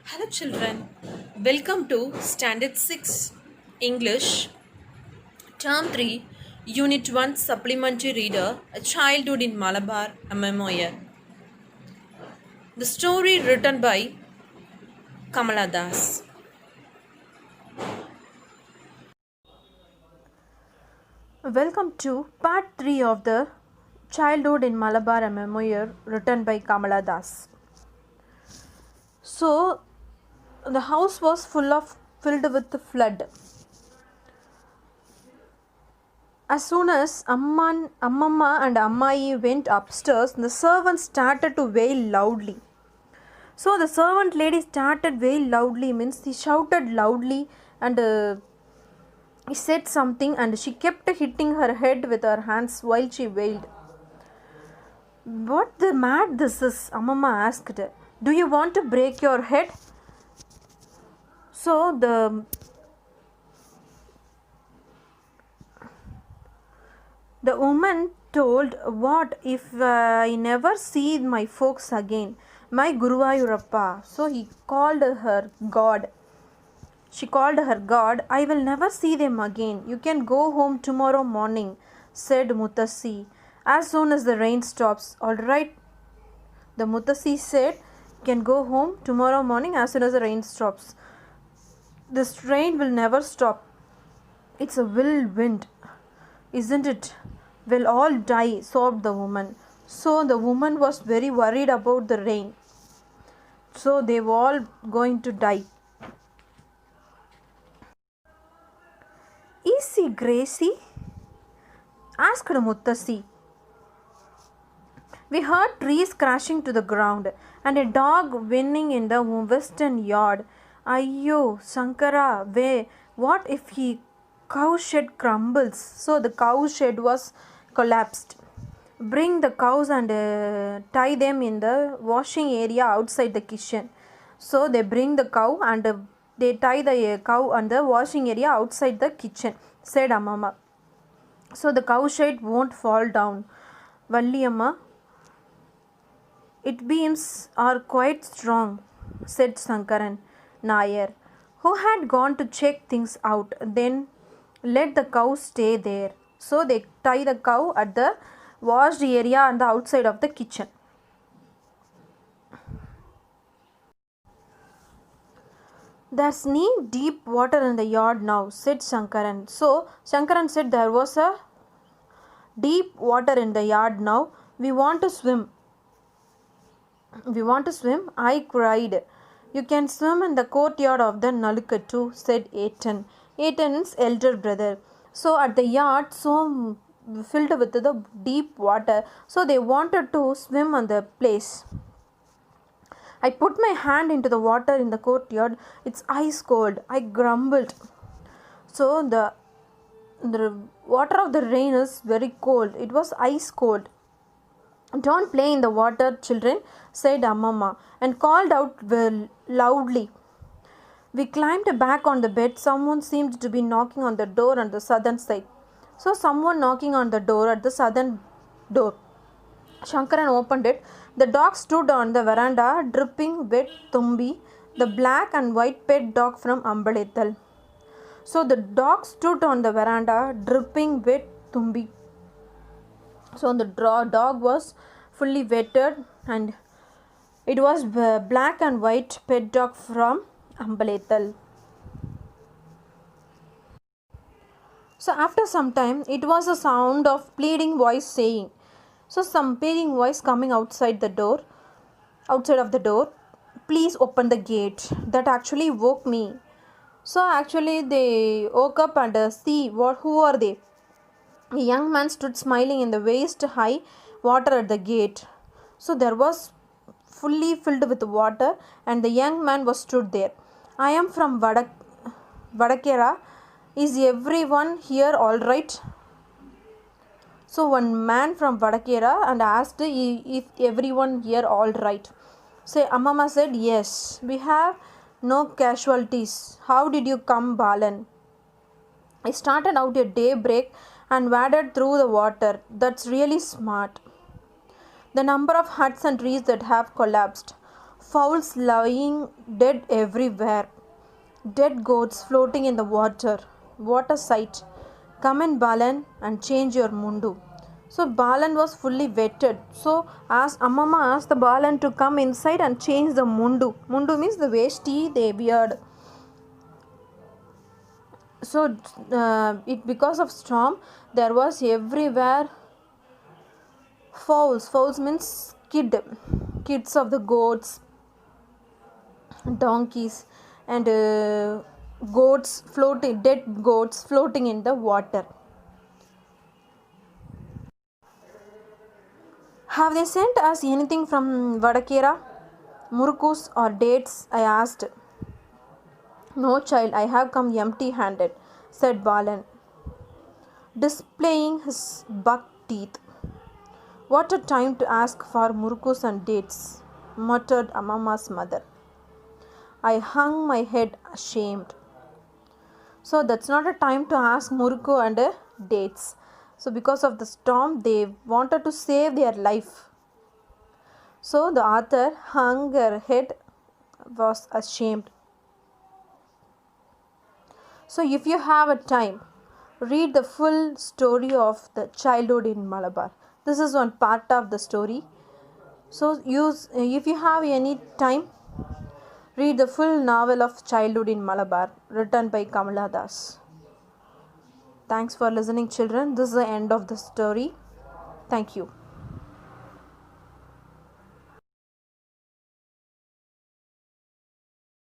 Hello, children. Welcome to Standard 6 English, Term 3, Unit 1 Supplementary Reader A Childhood in Malabar, a Memoir. The story written by Kamala Das. Welcome to part 3 of the Childhood in Malabar, a memoir written by Kamala Das. So, the house was filled with the flood. As soon as Ammamma and Ammai went upstairs, the servants started to wail loudly. So the servant lady started wail loudly means she shouted loudly and he said something and she kept hitting her head with her hands while she wailed. What the mad this is? Ammamma asked. Do you want to break your head? So the woman told, what if I never see my folks again? My Guruvayurappa. So he called her God. She called her God. I will never see them again. You can go home tomorrow morning, said Muttasi, as soon as the rain stops. All right, the Muttasi said, you can go home tomorrow morning as soon as the rain stops. This rain will never stop. It's a whirlwind, isn't it? We'll all die, sobbed the woman. So the woman was very worried about the rain. So they were all going to die. Is he crazy? Asked Muttasi. We heard trees crashing to the ground and a dog whinnying in the western yard. Ayyo, Sankara, what if he cow shed crumbles? So the cow shed was collapsed. Bring the cows and tie them in the washing area outside the kitchen. So they bring the cow and they tie the cow on the washing area outside the kitchen, said Ammamma. So the cow shed won't fall down. Valliyamma, it beams are quite strong, said Sankaran Nair, who had gone to check things out. Then let the cow stay there. So they tie the cow at the washed area on the outside of the kitchen. There's knee deep water in the yard now, said Shankaran. So Shankaran said there was a deep water in the yard now. We want to swim. We want to swim, I cried. You can swim in the courtyard of the Nalukka too, said Etan. Etan's elder brother. So at the yard, so filled with the deep water, so they wanted to swim on the place. I put my hand into the water in the courtyard. It's ice cold. I grumbled. So the water of the rain is very cold. It was ice cold. Don't play in the water, children, said Ammamma and called out loudly. We climbed back on the bed. Someone seemed to be knocking on the door on the southern side. So someone knocking on the door at the southern door. Shankaran opened it. The dog stood on the veranda, dripping wet Tumbi, the black and white pet dog from Ambaletal. So the dog stood on the veranda, dripping wet Tumbi. So the dog was fully wetted and it was black and white pet dog from Ambaletal. So after some time, it was a sound of pleading voice saying. So some pleading voice coming outside of the door. Please open the gate. That actually woke me. So actually they woke up and see who are they. A young man stood smiling in the waist-high water at the gate. So there was fully filled with water and the young man was stood there. I am from Vadakera. Is everyone here all right? So one man from Vadakera and asked if everyone here all right. So Ammamma said, yes, we have no casualties. How did you come, Balan? I started out at daybreak and waded through the water. That's really smart. The number of huts and trees that have collapsed. Fowls lying dead everywhere. Dead goats floating in the water. What a sight. Come in, Balan, and change your mundu. So Balan was fully wetted. So as Amma asked the Balan to come inside and change the mundu. Mundu means the veshti they weared. So it because of storm there was everywhere fowls. Fowls means kids of the goats, donkeys, and goats floating, dead goats floating in the water. Have they sent us anything from Vadakera? Murukus or dates? I asked. No, child, I have come empty handed, said Balan, displaying his buck teeth. What a time to ask for murukus and dates, muttered Amama's mother. I hung my head ashamed. So that's not a time to ask muruku and dates. So because of the storm, they wanted to save their life. So the author hung her head, was ashamed. So if you have a time, read the full story of the childhood in Malabar. This is one part of the story. So if you have any time, read the full novel of Childhood in Malabar written by Kamala Das. Thanks for listening, children. This is the end of the story. Thank you.